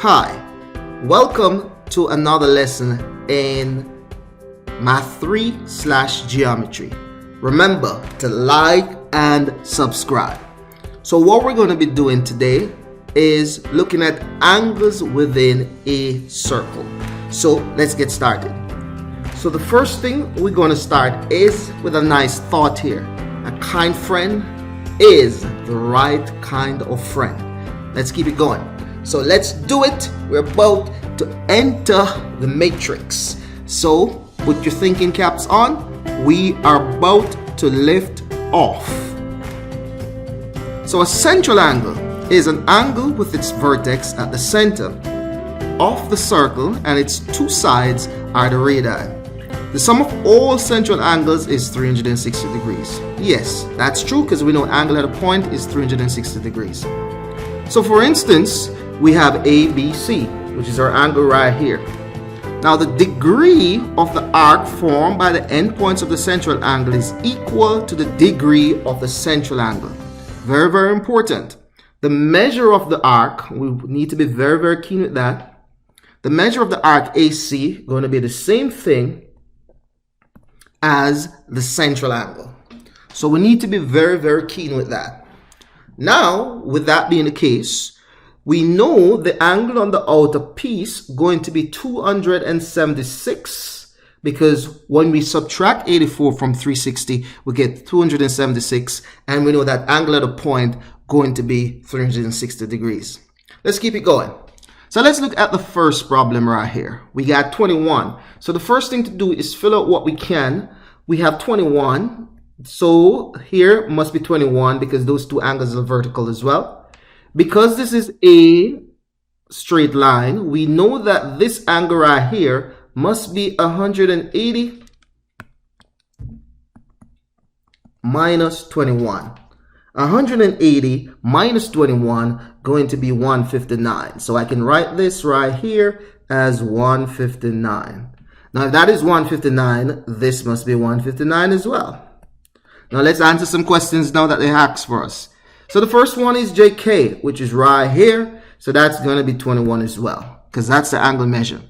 Hi, welcome to another lesson in Math 3/Geometry. Remember to like and subscribe. So what we're going to be doing today is looking at angles within a circle. So let's get started. So the first thing we're going to start is with a nice thought here. A kind friend is the right kind of friend. Let's keep it going. So let's do it. We're about to enter the matrix. So put your thinking caps on. We are about to lift off. So a central angle is an angle with its vertex at the center of the circle and its two sides are the radii. The sum of all central angles is 360 degrees. Yes, that's true because we know angle at a point is 360 degrees. So for instance, we have ABC, which is our angle right here. Now the degree of the arc formed by the endpoints of the central angle is equal to the degree of the central angle. Very, very important. The measure of the arc, we need to be very, very keen with that. The measure of the arc AC going to be the same thing as the central angle. So we need to be very, very keen with that. Now, with that being the case, we know the angle on the outer piece going to be 276 because when we subtract 84 from 360, we get 276, and we know that angle at a point going to be 360 degrees. Let's keep it going. So let's look at the first problem right here. We got 21. So the first thing to do is fill out what we can. We have 21. So here must be 21 because those two angles are vertical as well. Because this is a straight line, we know that this angle right here must be 180 minus 21. 180 minus 21 going to be 159. So I can write this right here as 159. Now if that is 159, this must be 159 as well. Now let's answer some questions now that they asked for us. So the first one is JK, which is right here. So that's going to be 21 as well, because that's the angle measure.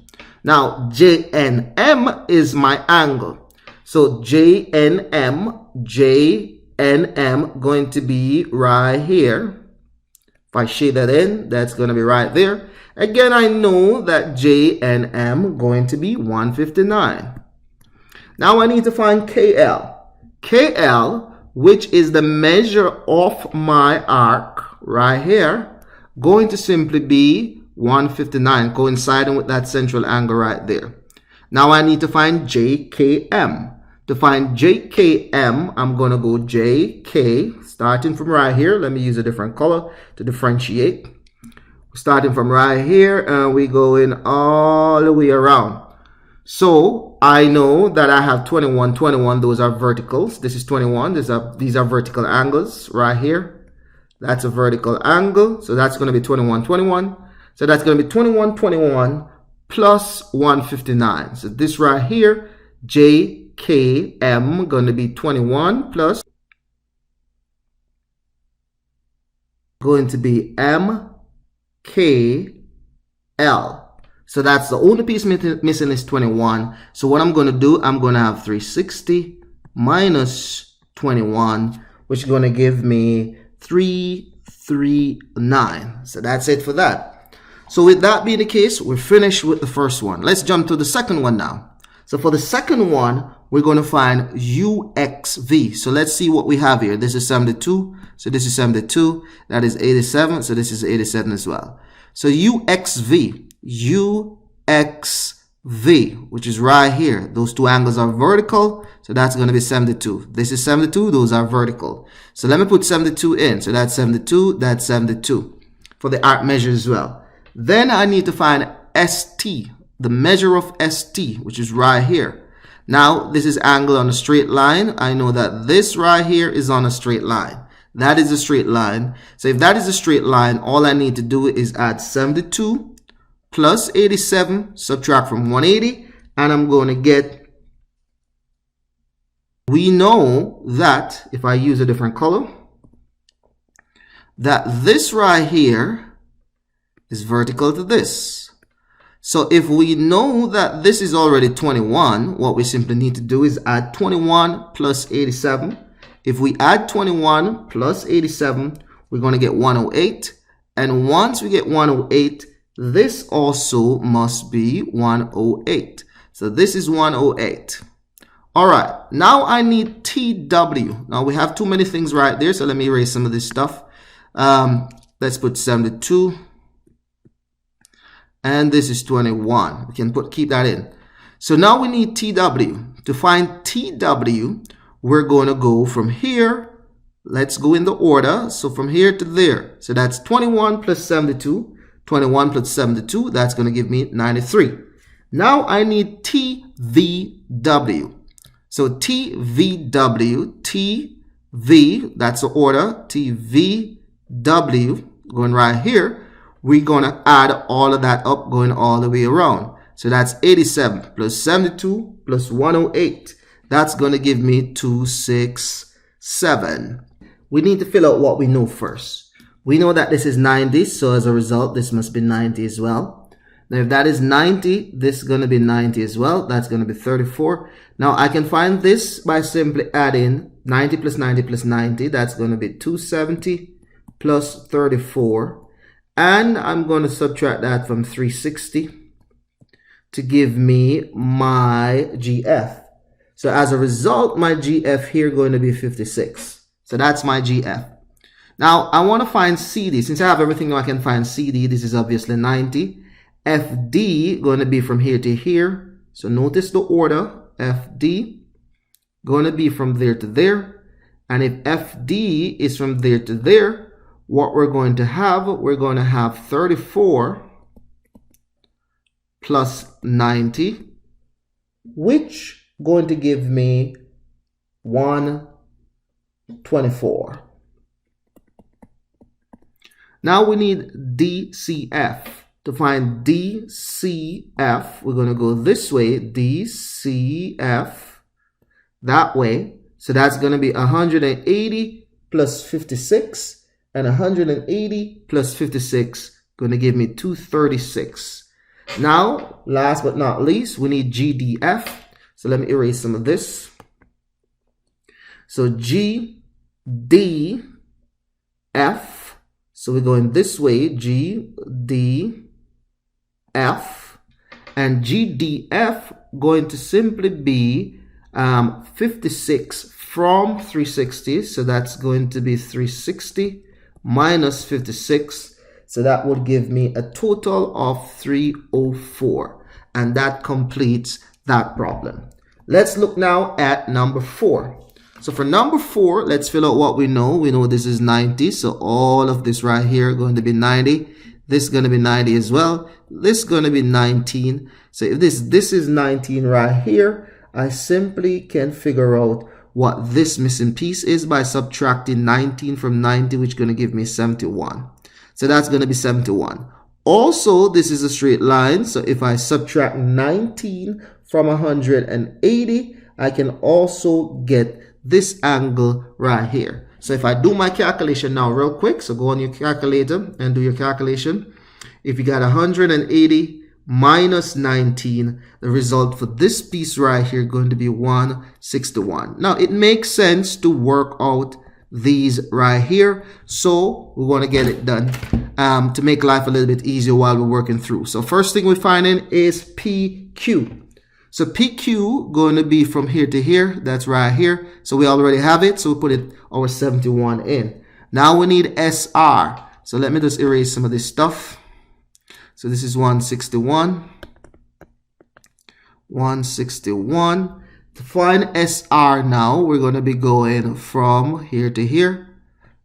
Now JNM is my angle. So JNM going to be right here. If I shade that in, that's going to be right there. Again, I know that JNM going to be 159. Now I need to find KL. KL, which is the measure of my arc right here, going to simply be 159, coinciding with that central angle right there. Now I need to find JKM. To find JKM, I'm going to go JK, starting from right here. Let me use a different color to differentiate. Starting from right here, and we going all the way around. So I know that I have 21, 21, those are verticals. This is 21, these are vertical angles right here. That's a vertical angle, so that's going to be 21, 21. So that's going to be 21, 21 plus 159. So this right here, JKM, going to be 21 plus, going to be MKL. So that's the only piece missing is 21. So what I'm going to do, I'm going to have 360 minus 21, which is going to give me 339. So that's it for that. So with that being the case, we're finished with the first one. Let's jump to the second one now. So for the second one, we're going to find UXV. So let's see what we have here. This is 72. So this is 72. That is 87. So this is 87 as well. So UXV. UXV, which is right here. Those two angles are vertical, so that's going to be 72. This is 72, those are vertical. So let me put 72 in. So that's 72, that's 72 for the arc measure as well. Then I need to find ST, the measure of ST, which is right here. Now, this is angle on a straight line. I know that this right here is on a straight line. That is a straight line. So if that is a straight line, all I need to do is add 72 plus 87, subtract from 180, and I'm going to get, we know that, if I use a different color, that this right here is vertical to this. So if we know that this is already 21, what we simply need to do is add 21 plus 87. If we add 21 plus 87, we're going to get 108. And once we get 108, this also must be 108. So this is 108. All right, now I need TW. Now we have too many things right there, so let me erase some of this stuff. Let's put 72. And this is 21. We can keep that in. So now we need TW. To find TW, we're going to go from here. Let's go in the order. So from here to there. So that's 21 plus 72. 21 plus 72. That's going to give me 93. Now I need TVW. So TVW, TV, that's the order. TVW, going right here. We're going to add all of that up, going all the way around. So that's 87 plus 72 plus 108. That's going to give me 267. We need to fill out what we know first. We know that this is 90, so as a result, this must be 90 as well. Now, if that is 90, this is going to be 90 as well. That's going to be 34. Now, I can find this by simply adding 90 plus 90 plus 90. That's going to be 270 plus 34. And I'm going to subtract that from 360 to give me my GF. So as a result, my GF here is going to be 56. So that's my GF. Now, I want to find CD. Since I have everything, I can find CD. This is obviously 90. FD going to be from here to here. So notice the order. FD going to be from there to there. And if FD is from there to there, what we're going to have 34 plus 90, which going to give me 124. Now we need DCF. To find DCF, we're going to go this way, DCF, that way. So that's going to be 180 plus 56, and 180 plus 56 going to give me 236. Now, last but not least, we need GDF. So let me erase some of this. So GDF, so we're going this way, GDF. And GDF going to simply be 56 from 360. So that's going to be 360 minus 56. So that would give me a total of 304. And that completes that problem. Let's look now at number 4. So for number 4, let's fill out what we know. We know this is 90. So all of this right here going to be 90. This is going to be 90 as well. This is going to be 19. So if this is 19 right here, I simply can figure out what this missing piece is by subtracting 19 from 90, which is going to give me 71. So that's going to be 71. Also, this is a straight line. So if I subtract 19 from 180, I can also get this angle right here. So if I do my calculation now real quick, so go on your calculator and do your calculation. If you got 180 minus 19, the result for this piece right here is going to be 161. Now it makes sense to work out these right here, so we're going to get it done to make life a little bit easier while we're working through. So first thing we're finding is PQ. So PQ going to be from here to here. That's right here. So we already have it. So we put it our 71 in. Now we need SR. So let me just erase some of this stuff. So this is 161. 161. To find SR now, we're going to be going from here to here.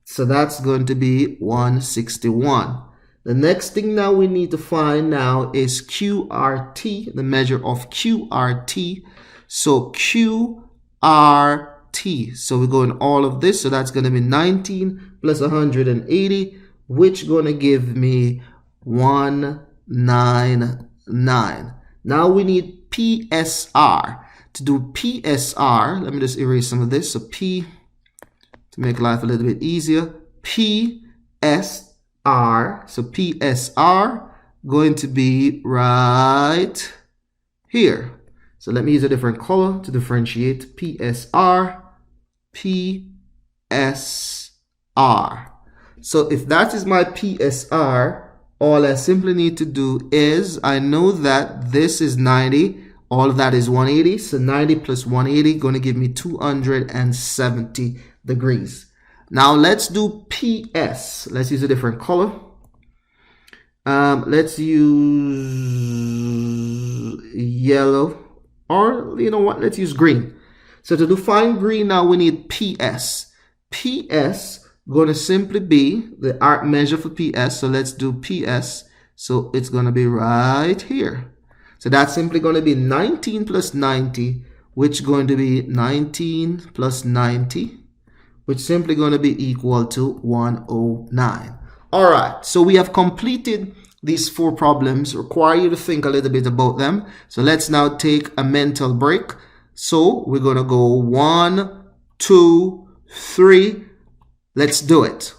So that's going to be 161. The next thing now we need to find now is QRT, the measure of QRT. So QRT. So we're going all of this. So that's going to be 19 plus 180, which is going to give me 199. Now we need PSR. To do PSR, let me just erase some of this. So P, to make life a little bit easier, PS So PSR going to be right here. So let me use a different color to differentiate. PSR, PSR. So if that is my PSR, all I simply need to do is, I know that this is 90, all of that is 180, so 90 plus 180 going to give me 270 degrees. Now let's do PS. Let's use a different color. Let's use yellow, or you know what, let's use green. So to define green now we need PS. PS going to simply be the arc measure for PS. So let's do PS. So it's going to be right here. So that's simply going to be 19 plus 90, which is going to be 19 plus 90, which is simply going to be equal to 109. All right, so we have completed these 4 problems. Require you to think a little bit about them. So let's now take a mental break. So we're going to go 1, 2, 3. Let's do it.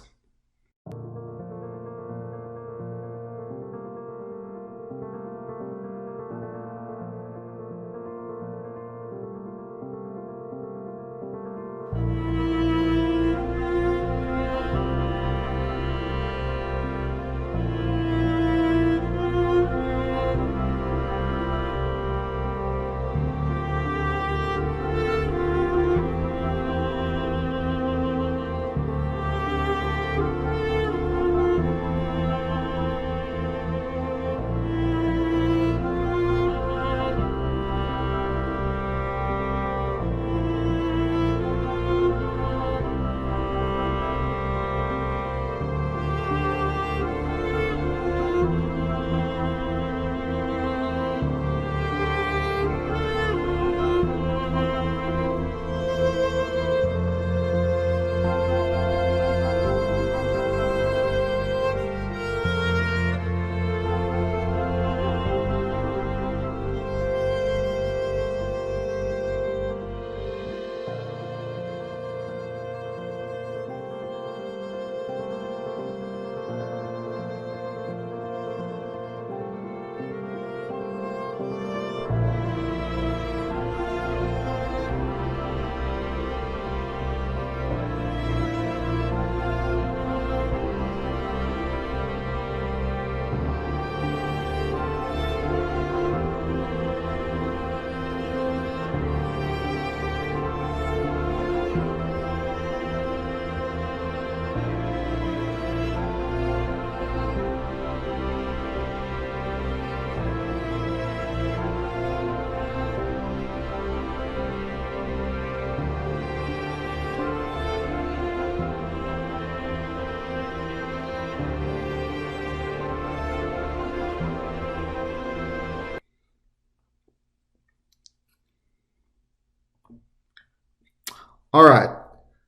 All right,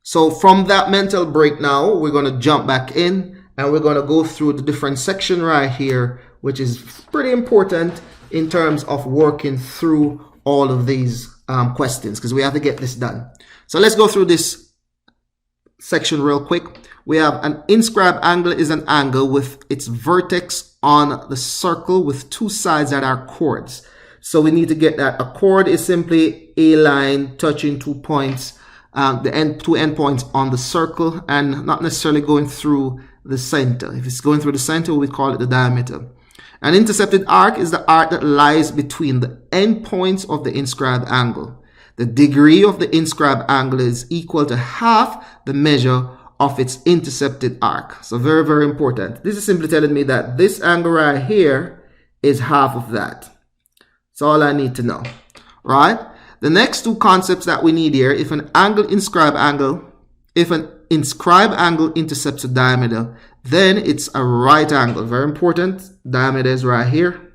so from that mental break now, we're going to jump back in and we're going to go through the different section right here, which is pretty important in terms of working through all of these questions, because we have to get this done. So let's go through this section real quick. We have an inscribed angle is an angle with its vertex on the circle with 2 sides that are chords. So we need to get that. A chord is simply a line touching 2 points, the 2 endpoints on the circle, and not necessarily going through the center. If it's going through the center, we call it the diameter. An intercepted arc is the arc that lies between the endpoints of the inscribed angle. The degree of the inscribed angle is equal to half the measure of its intercepted arc. So very, very important. This is simply telling me that this angle right here is half of that. That's all I need to know, right? The next 2 concepts that we need here, if an inscribed angle intercepts a diameter, then it's a right angle. Very important. Diameter is right here.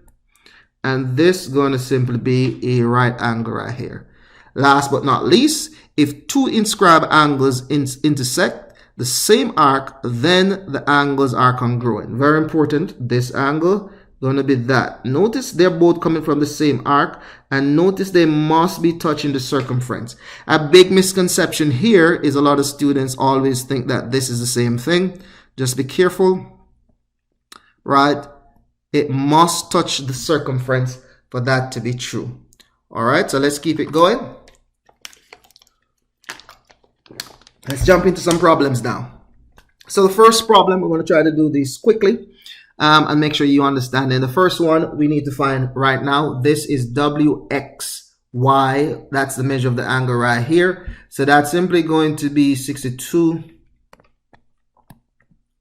And this is going to simply be a right angle right here. Last but not least, if 2 inscribed angles intersect the same arc, then the angles are congruent. Very important. This angle going to be that. Notice they're both coming from the same arc, and notice they must be touching the circumference. A big misconception here is a lot of students always think that this is the same thing. Just be careful. right? It must touch the circumference for that to be true. All right, so let's keep it going. Let's jump into some problems now. So the first problem, we're going to try to do this quickly and make sure you understand. In the first one, we need to find right now, this is WXY. That's the measure of the angle right here. So that's simply going to be 62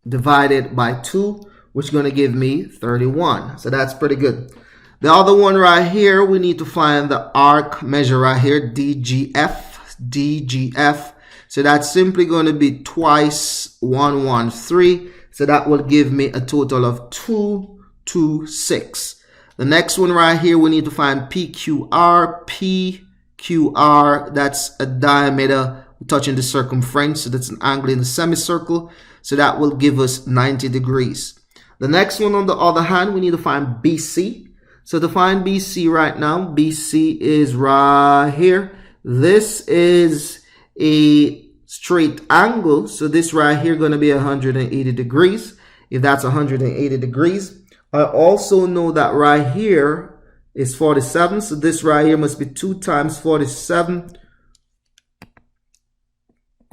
divided by 2, which is going to give me 31. So that's pretty good. The other one right here, we need to find the arc measure right here, DGF. So that's simply going to be twice 113. So that will give me a total of 226. The next one right here, we need to find PQR. PQR, that's a diameter touching the circumference. So that's an angle in the semicircle. So that will give us 90 degrees. The next one, on the other hand, we need to find BC. So to find BC right now, BC is right here. This is a straight angle. So this right here going to be 180 degrees. If that's 180 degrees, I also know that right here is 47. So this right here must be 2 times 47,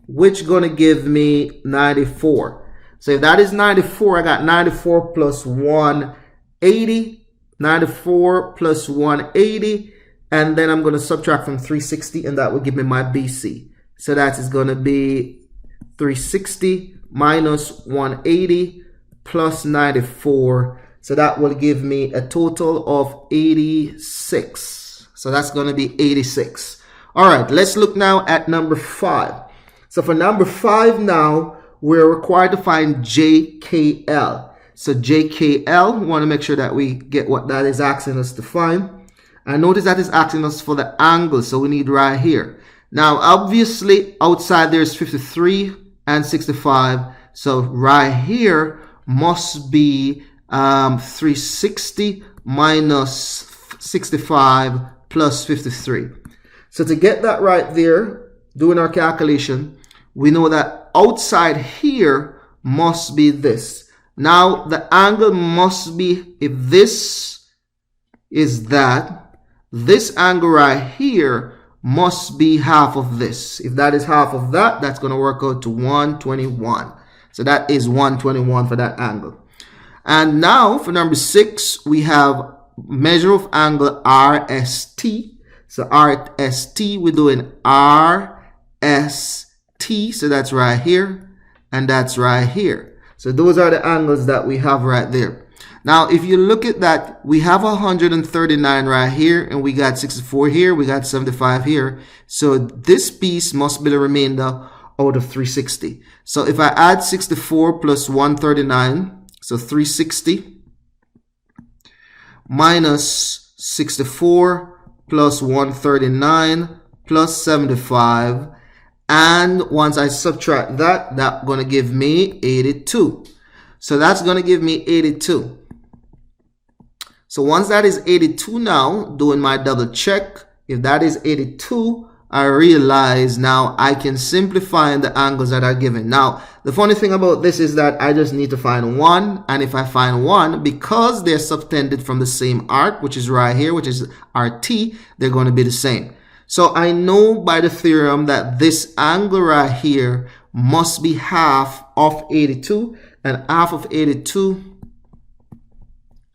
which going to give me 94. So if that is 94, I got 94 plus 180. 94 plus 180, and then I'm going to subtract from 360, and that will give me my BC. So that is going to be 360 minus 180 plus 94. So that will give me a total of 86. So that's going to be 86. All right, let's look now at number 5. So for number 5 now, we're required to find JKL. So JKL, we want to make sure that we get what that is asking us to find. And notice that is asking us for the angle, so we need right here. Now, obviously, outside there's 53 and 65. So right here must be 360 minus 65 plus 53. So to get that right there, doing our calculation, we know that outside here must be this. Now, the angle must be, if this is that, this angle right here must be half of this. If that is half of that, that's going to work out to 121. So that is 121 for that angle. And now, for number 6, we have measure of angle RST. So RST, we're doing RST. So that's right here, and that's right here. So those are the angles that we have right there. Now, if you look at that, we have 139 right here, and we got 64 here, we got 75 here. So this piece must be the remainder out of 360. So if I add 64 plus 139, so 360 minus 64 plus 139 plus 75. And once I subtract that, that's going to give me 82. So that's going to give me 82. So once that is 82 now, doing my double check, if that is 82, I realize now I can simplify the angles that are given. Now, the funny thing about this is that I just need to find one. And if I find one, because they're subtended from the same arc, which is right here, which is RT, they're going to be the same. So I know by the theorem that this angle right here must be half of 82, and half of 82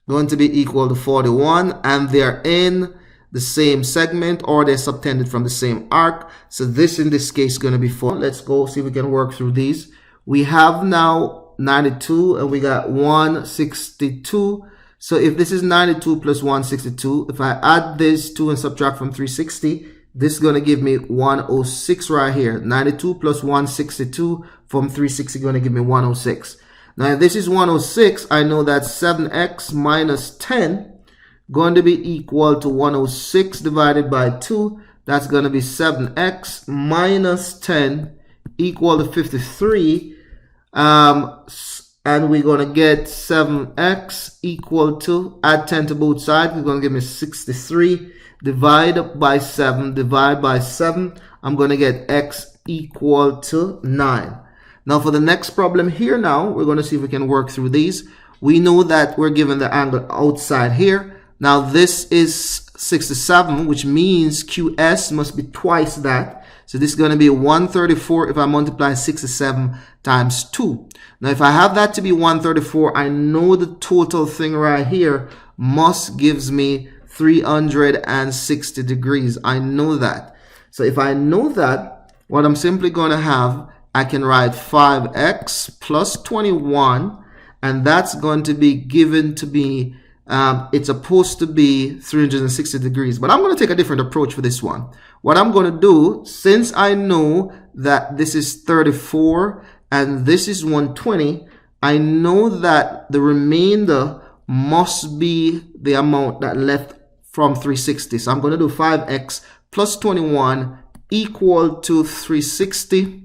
going to be equal to 41, and they're in the same segment, or they're subtended from the same arc. So this in this case is going to be 4. Let's go see if we can work through these. We have now 92 and we got 162. So if this is 92 plus 162, if I add this 2 and subtract from 360, this is going to give me 106 right here. 92 plus 162 from 360 going to give me 106. Now, if this is 106, I know that 7x minus 10 going to be equal to 106 divided by 2. That's going to be 7x minus 10 equal to 53. And we're going to get 7x equal to, add 10 to both sides, it's going to give me 63. Divide by 7, divide by 7, I'm going to get x equal to 9. Now for the next problem here now, we're going to see if we can work through these. We know that we're given the angle outside here. Now this is 67, which means QS must be twice that. So this is going to be 134 if I multiply 67 times 2. Now if I have that to be 134, I know the total thing right here must gives me 360 degrees. I know that. So if I know that, what I'm simply going to have, I can write 5x plus 21, and that's going to be given to be, it's supposed to be 360 degrees. But I'm going to take a different approach for this one. What I'm going to do, since I know that this is 34 and this is 120, I know that the remainder must be the amount that left from 360. So I'm going to do 5x plus 21 equal to 360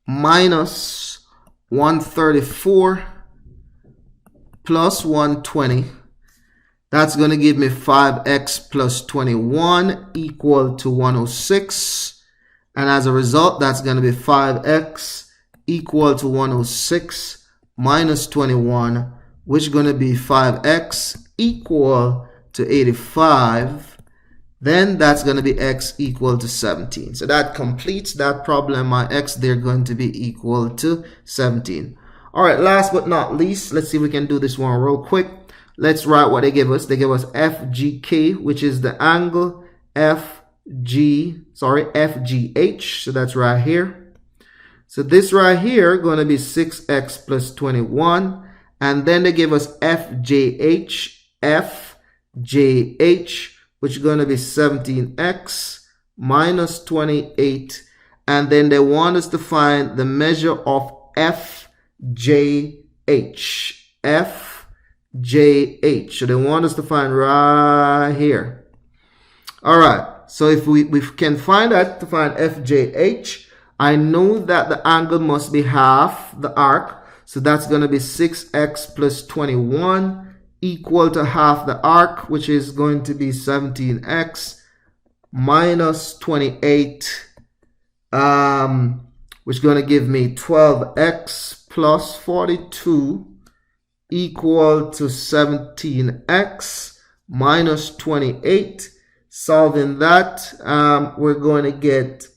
minus 134 plus 120. That's going to give me 5x plus 21 equal to 106. And as a result, that's going to be 5x equal to 106 minus 21, which is going to be 5x equal to 85. Then that's going to be x equal to 17. So that completes that problem. My x, they're going to be equal to 17. All right, last but not least, let's see if we can do this one real quick. Let's write what they give us. They give us FGK, which is the angle FGH. So that's right here. So this right here going to be 6x plus 21. And then they give us FJH, which is going to be 17x minus 28. And then they want us to find the measure of FJH. So they want us to find right here. All right. So if we can find that, to find FJH, I know that the angle must be half the arc. So that's going to be 6x plus 21 equal to half the arc, which is going to be 17x minus 28, which is going to give me 12x plus 42 equal to 17x minus 28. Solving that, we're going to get,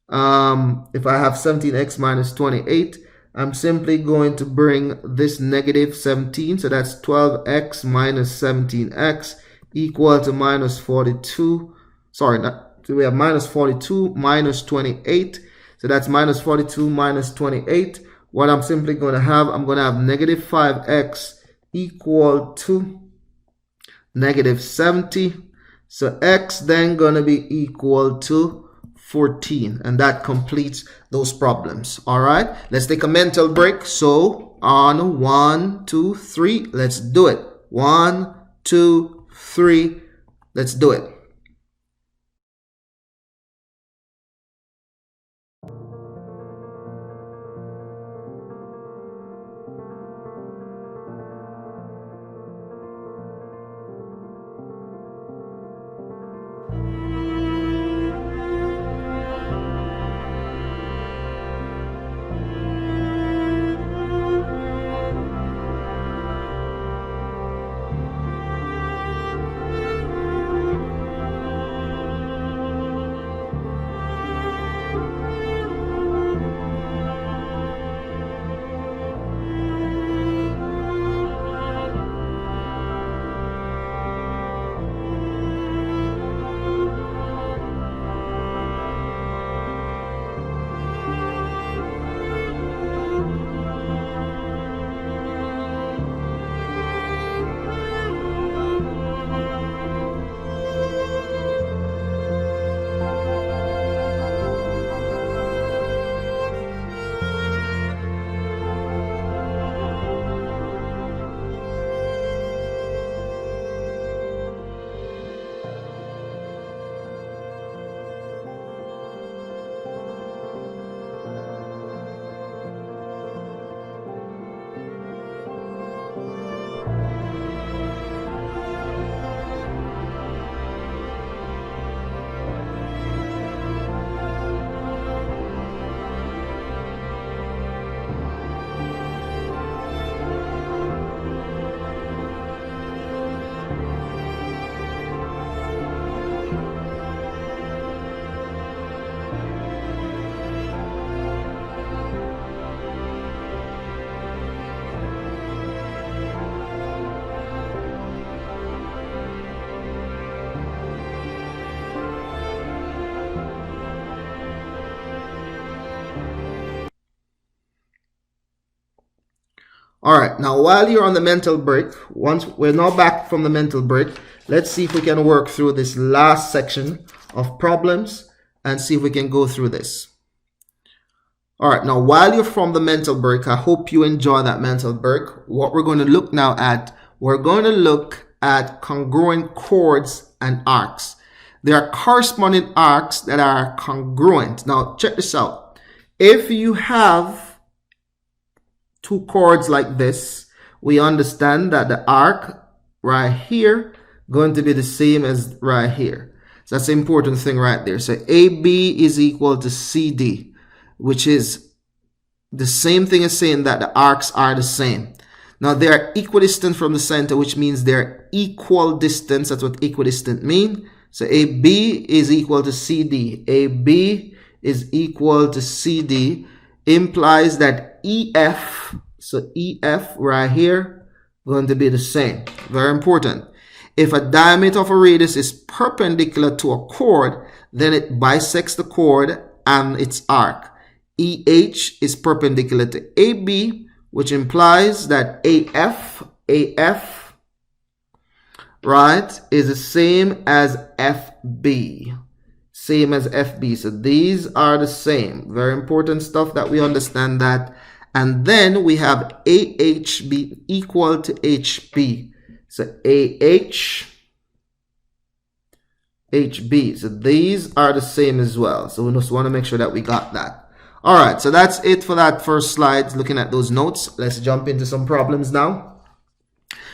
if I have 17x minus 28, I'm simply going to bring this negative 17. So that's 12x minus 17x equal to minus 42. Sorry, so we have minus 42 minus 28. So that's minus 42 minus 28. What I'm simply going to have, I'm going to have negative 5x equal to negative 70. So x then going to be equal to 14, and that completes those problems. All right, let's take a mental break. So on 1, 2, 3, let's do it. 1, 2, 3, let's do it. All right, now while you're on the mental break, once we're now back from the mental break, let's see if we can work through this last section of problems and see if we can go through this. All right, now while you're from the mental break, I hope you enjoy that mental break. What we're going to look now at, we're going to look at congruent chords and arcs. There are corresponding arcs that are congruent. Now check this out. If you have two chords like this, we understand that the arc right here going to be the same as right here. So that's the important thing right there. So AB is equal to CD, which is the same thing as saying that the arcs are the same. Now they are equidistant from the center, which means they're equal distance. That's what equidistant mean. So AB is equal to CD. AB is equal to CD implies that EF, so EF right here, going to be the same. Very important. If a diameter of a radius is perpendicular to a chord, then it bisects the chord and its arc. EH is perpendicular to AB, which implies that AF, right, is the same as FB. Same as FB. So these are the same. Very important stuff that we understand that. And then we have AH be equal to HB. So AH, HB. So these are the same as well. So we just want to make sure that we got that. All right, so that's it for that first slide, looking at those notes. Let's jump into some problems now.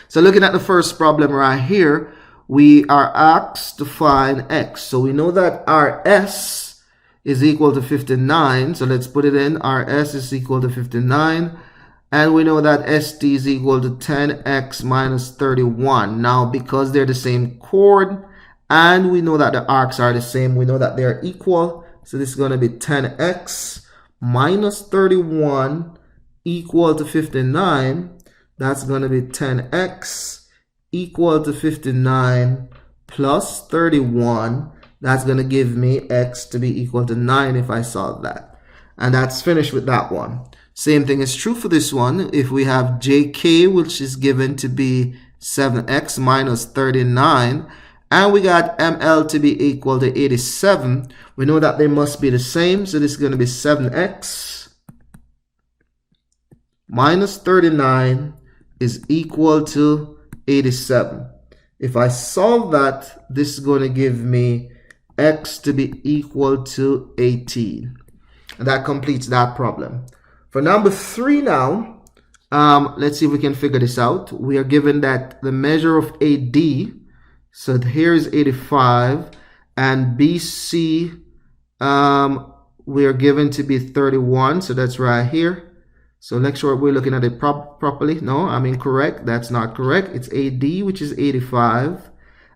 So looking at the first problem right here, we are asked to find x. So we know that RS is equal to 59. So let's put it in. RS is equal to 59. And we know that ST is equal to 10x minus 31. Now, because they're the same chord, and we know that the arcs are the same, we know that they're equal. So this is going to be 10x minus 31 equal to 59. That's going to be 10x equal to 59 plus 31. That's going to give me x to be equal to 9 if I solve that. And that's finished with that one. Same thing is true for this one. If we have jk, which is given to be 7x minus 39, and we got ml to be equal to 87, we know that they must be the same. So this is going to be 7x minus 39 is equal to 87. If I solve that, this is going to give me x to be equal to 18. And that completes that problem. For number 3 now, let's see if we can figure this out. We are given that the measure of AD, so here is 85, and BC, we are given to be 31, so that's right here. So make sure we're looking at it properly. No, I'm incorrect. That's not correct. It's AD, which is 85.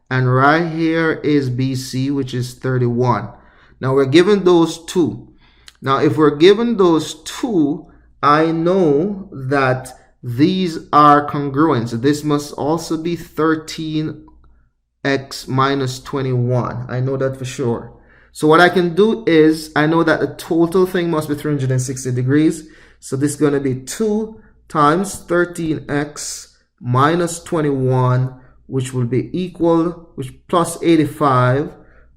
And right here is BC, which is 31. Now we're given those two. Now if we're given those two, I know that these are congruent. So this must also be 13x minus 21. I know that for sure. So what I can do is, I know that the total thing must be 360 degrees. So this is going to be 2 times 13x minus 21, which will be equal, which plus 85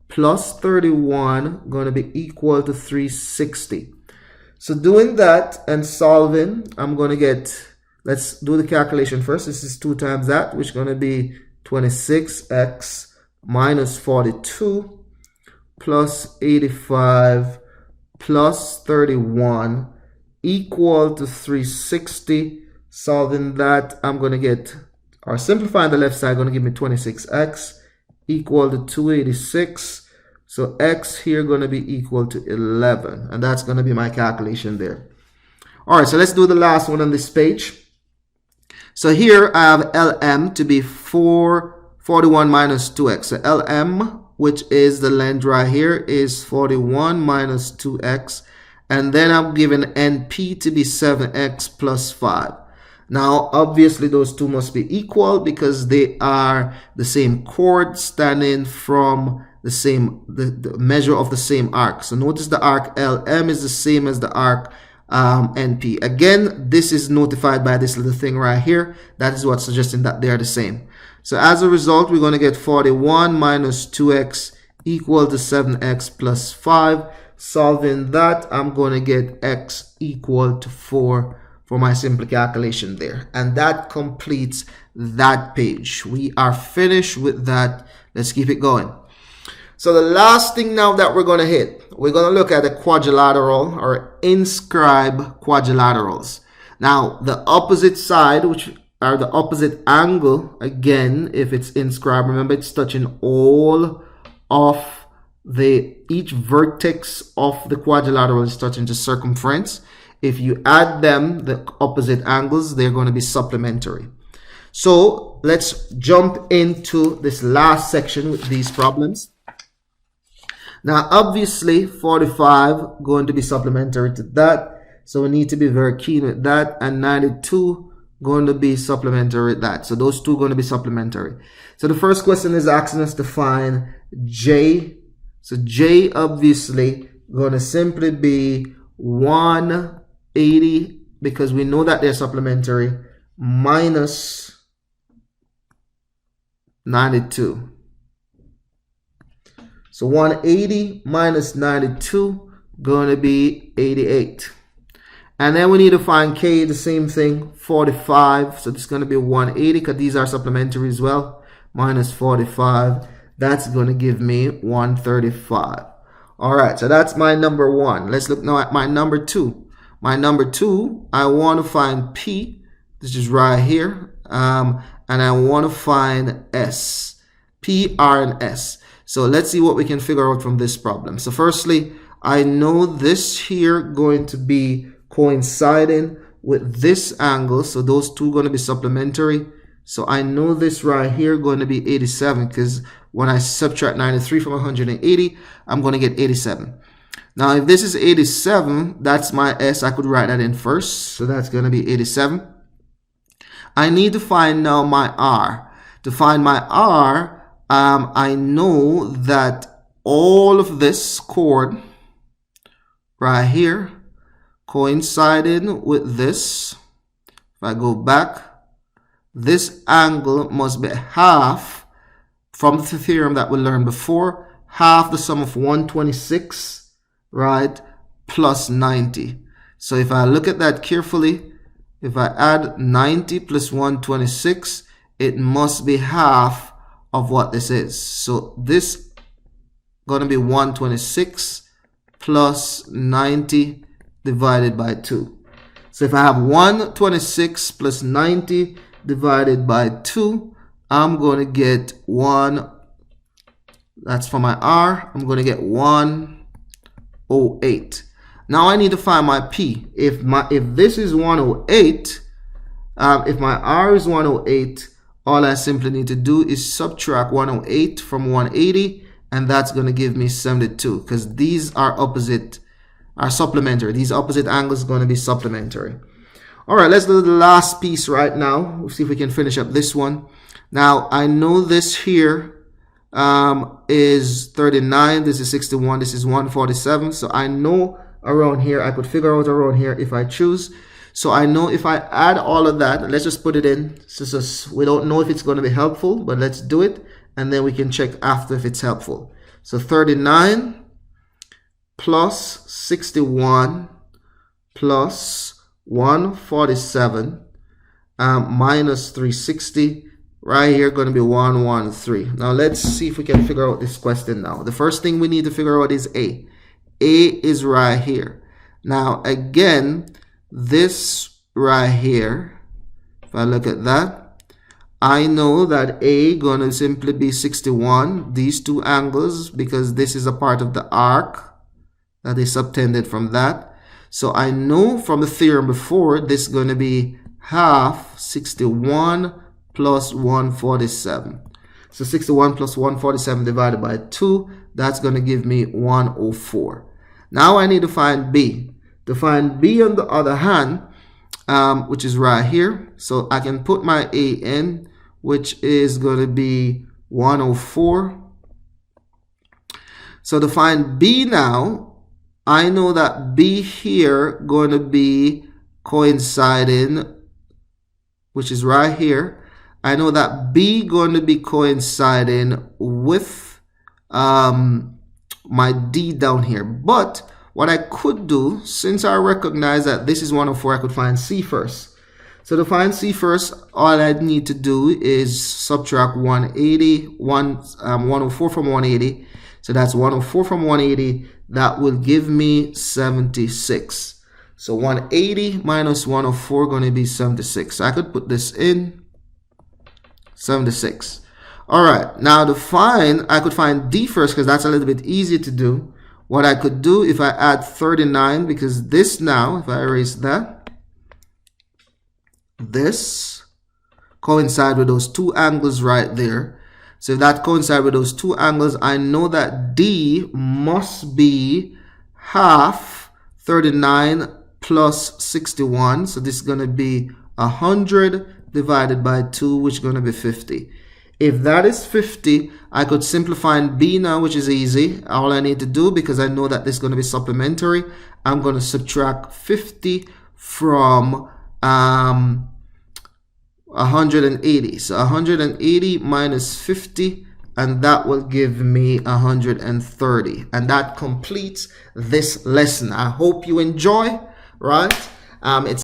plus 31 going to be equal to 360. So doing that and solving, I'm going to get, let's do the calculation first. This is 2 times that, which is going to be 26x minus 42 plus 85 plus 31 equal to 360. Solving that, I'm going to get, or simplifying the left side, going to give me 26x equal to 286. So x here going to be equal to 11. And that's going to be my calculation there. All right, so let's do the last one on this page. So here I have LM to be 41 minus 2x. So LM, which is the length right here, is 41 minus 2x. And then I'm given NP to be 7x plus 5. Now, obviously, those two must be equal because they are the same chord standing from the same, the measure of the same arc. So notice the arc LM is the same as the arc NP. Again, this is notified by this little thing right here. That is what's suggesting that they are the same. So as a result, we're going to get 41 minus 2x equal to 7x plus 5. Solving that, I'm going to get x equal to 4 for my simple calculation there. And that completes that page. We are finished with that. Let's keep it going. So the last thing now that we're going to hit, we're going to look at the quadrilateral or inscribed quadrilaterals. Now, the opposite side, which are the opposite angle, again, if it's inscribed, remember it's touching all of each vertex of the quadrilateral is touching the circumference. If you add them, the opposite angles, they're going to be supplementary. So let's jump into this last section with these problems. Now, obviously, 45 going to be supplementary to that. So we need to be very keen with that. And 92 going to be supplementary with that. So those two going to be supplementary. So the first question is asking us to find J. So J obviously going to simply be 180 because we know that they're supplementary minus 92. So 180 minus 92 going to be 88. And then we need to find K, the same thing, 45. So this is going to be 180 because these are supplementary as well. Minus 45. That's going to give me 135. All right, so that's my number one. Let's look now at my number two. My number two, I want to find P. This is right here. And I want to find S. P, R, and S. So let's see what we can figure out from this problem. So firstly, I know this here going to be coinciding with this angle. So those two going to be supplementary. So I know this right here going to be 87 because when I subtract 93 from 180, I'm going to get 87. Now, if this is 87, that's my S. I could write that in first. So that's going to be 87. I need to find now my R. To find my R, I know that all of this chord right here coinciding with this. If I go back, this angle must be half from the theorem that we learned before, half the sum of 126, right, plus 90. So if I look at that carefully, if I add 90 plus 126, it must be half of what this is. So this going to be 126 plus 90 divided by 2. So if I have 126 plus 90 divided by 2, I'm going to get 1. That's for my R. I'm going to get 108. Now I need to find my P. If this is 108, if my R is 108, all I simply need to do is subtract 108 from 180, and that's going to give me 72 because these are supplementary. These opposite angles are going to be supplementary. All right, let's do the last piece right now. We'll see if we can finish up this one. Now, I know this here is 39. This is 61. This is 147. So I know around here, I could figure out around here if I choose. So I know if I add all of that, let's just put it in. So we don't know if it's going to be helpful, but let's do it. And then we can check after if it's helpful. So 39 plus 61 plus 147 minus 360. Right here going to be 113. Now let's see if we can figure out this question now. The first thing we need to figure out is A. A is right here. Now again, this right here, if I look at that, I know that A going to simply be 61, these two angles, because this is a part of the arc that is subtended from that. So I know from the theorem before, this is going to be half 61 plus 147. So 61 plus 147 divided by 2, that's going to give me 104. Now I need to find B. To find B on the other hand, which is right here, so I can put my A in, which is going to be 104. So to find B now, I know that B here going to be coinciding, which is right here. I know that B going to be coinciding with my D down here. But what I could do, since I recognize that this is 104, I could find C first. So to find C first, all I need to do is subtract 104 from 180. So that's 104 from 180. That will give me 76. So 180 minus 104 going to be 76. So I could put this in 76. All right. Now to find, I could find D first because that's a little bit easier to do. What I could do if I add 39, because this now, if I erase that, this coincide with those two angles right there. So if that coincide with those two angles, I know that D must be half 39 plus 61. So this is going to be 100 divided by 2, which is going to be 50. If that is 50, I could simplify B now, which is easy. All I need to do, because I know that this is going to be supplementary, I'm going to subtract 50 from 180. So 180 minus 50, and that will give me 130. And that completes this lesson. I hope you enjoy, right? It's